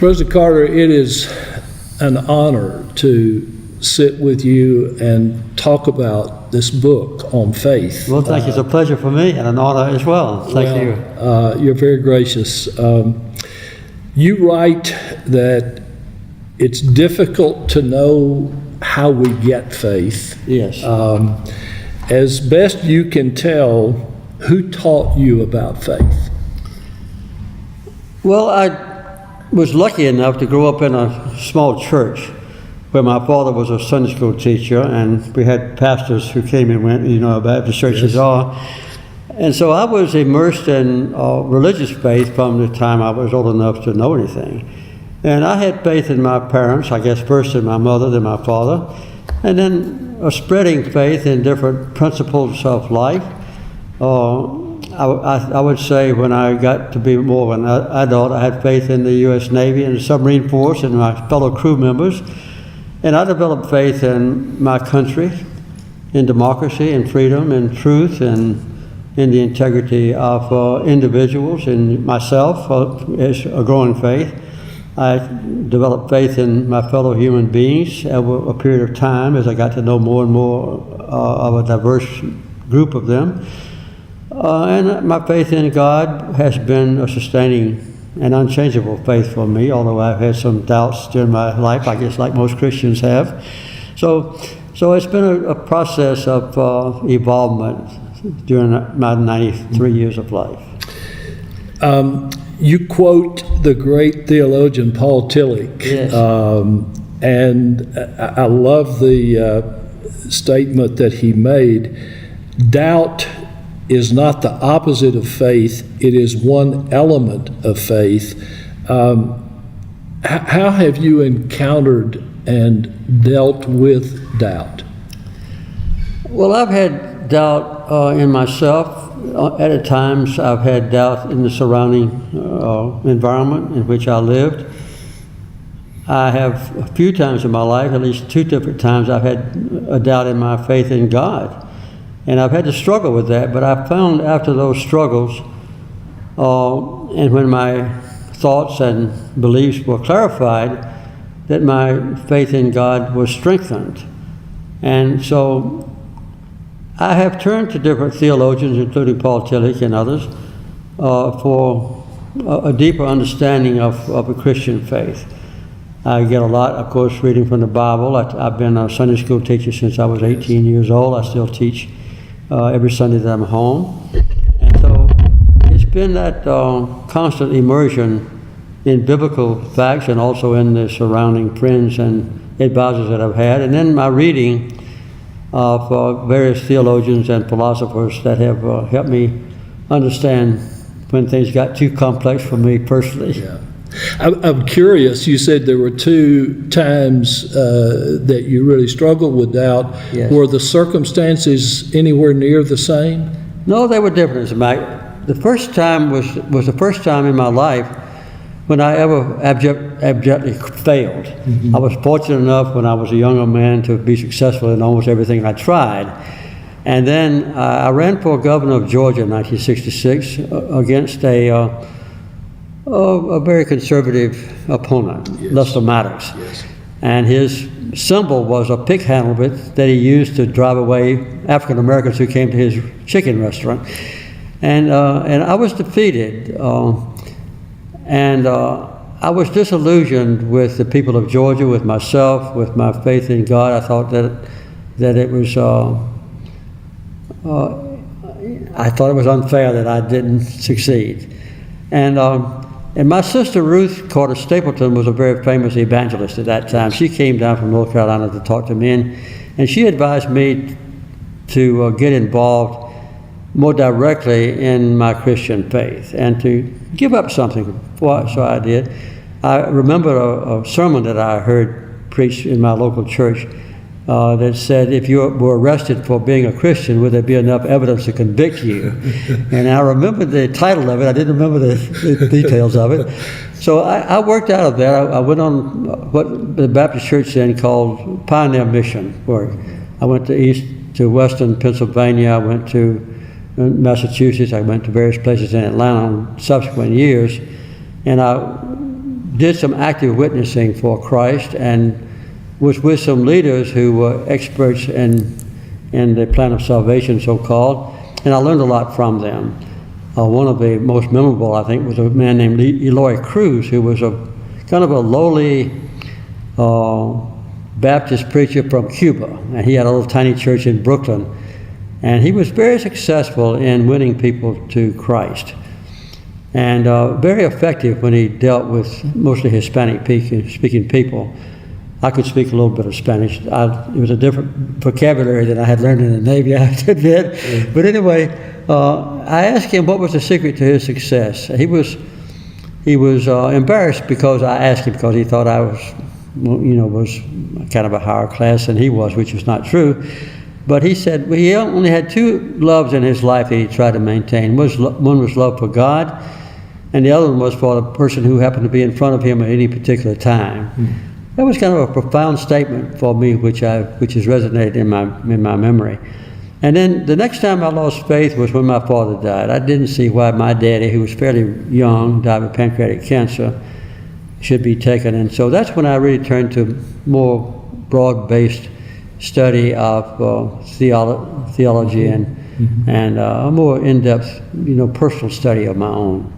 President Carter, it is an honor to sit with you and talk about this book on faith. Well, thank you. It's a pleasure for me and an honor as well. Thank you. You're very gracious. You write that it's difficult to know how we get faith. Yes. As best you can tell, who taught you about faith? Well, I was lucky enough to grow up in a small church where my father was a Sunday school teacher, and we had pastors who came and went, Baptist churches are. And so I was immersed in religious faith from the time I was old enough to know anything. And I had faith in my parents, I guess first in my mother, then my father, and then a spreading faith in different principles of life. I would say when I got to be more of an adult, I had faith in the U.S. Navy and the submarine force and my fellow crew members. And I developed faith in my country, in democracy and freedom and truth, and in the integrity of individuals and myself as a growing faith. I developed faith in my fellow human beings over a period of time as I got to know more and more of a diverse group of them. And my faith in God has been a sustaining and unchangeable faith for me, although I've had some doubts during my life, I guess like most Christians have. So it's been a process of evolvement during my 93 years of life. You quote the great theologian Paul Tillich, Yes. And I love the statement that he made. Doubt is not the opposite of faith, it is one element of faith. How have you encountered and dealt with doubt? Well, I've had doubt in myself. At times I've had doubt in the surrounding environment in which I lived. I have a few times in my life, at least 2 different times, I've had a doubt in my faith in God. And I've had to struggle with that, but I found after those struggles, and when my thoughts and beliefs were clarified, that my faith in God was strengthened. And so I have turned to different theologians, including Paul Tillich and others, for a deeper understanding of a Christian faith. I get a lot, of course, reading from the Bible. I've been a Sunday school teacher since I was 18 years old. I still teach every Sunday that I'm home. And so it's been that constant immersion in biblical facts and also in the surrounding friends and advisors that I've had. And then my reading of various theologians and philosophers that have helped me understand when things got too complex for me personally. Yeah. I'm curious, you said there were 2 times that you really struggled with doubt. Yes. Were the circumstances anywhere near the same? No, they were different. The first time was the first time in my life when I ever abjectly failed. Mm-hmm. I was fortunate enough when I was a younger man to be successful in almost everything I tried. And then I ran for governor of Georgia in 1966 against a very conservative opponent, yes. Lester Maddox. Yes. And his symbol was a pick handle bit that he used to drive away African Americans who came to his chicken restaurant. And I was defeated. And I was disillusioned with the people of Georgia, with myself, with my faith in God. I thought that it was, I thought it was unfair that I didn't succeed. And my sister Ruth Carter Stapleton was a very famous evangelist at that time. She came down from North Carolina to talk to me, and she advised me to get involved more directly in my Christian faith and to give up something. So I did. I remember a sermon that I heard preached in my local church that said, if you were arrested for being a Christian, would there be enough evidence to convict you? And I remember the title of it. I didn't remember the details of it. So I worked out of that. I went on what the Baptist church then called pioneer mission work. I went to Western Pennsylvania. I went to Massachusetts. I went to various places in Atlanta in subsequent years. And I did some active witnessing for Christ and was with some leaders who were experts in the plan of salvation, so-called, and I learned a lot from them. One of the most memorable, I think, was a man named Eloy Cruz, who was a kind of a lowly Baptist preacher from Cuba, and he had a little tiny church in Brooklyn, and he was very successful in winning people to Christ, and very effective when he dealt with mostly Hispanic-speaking people. I could speak a little bit of Spanish. It was a different vocabulary than I had learned in the Navy, I have to admit. But anyway, I asked him what was the secret to his success. He was embarrassed because I asked him, because he thought I was kind of a higher class than he was, which was not true. But he said he only had two loves in his life that he tried to maintain. One was love for God, and the other one was for the person who happened to be in front of him at any particular time. Mm-hmm. That was kind of a profound statement for me, which has resonated in my memory. And then the next time I lost faith was when my father died. I didn't see why my daddy, who was fairly young, died of pancreatic cancer, should be taken. And so that's when I really turned to more broad-based study of theology and a more in-depth, personal study of my own.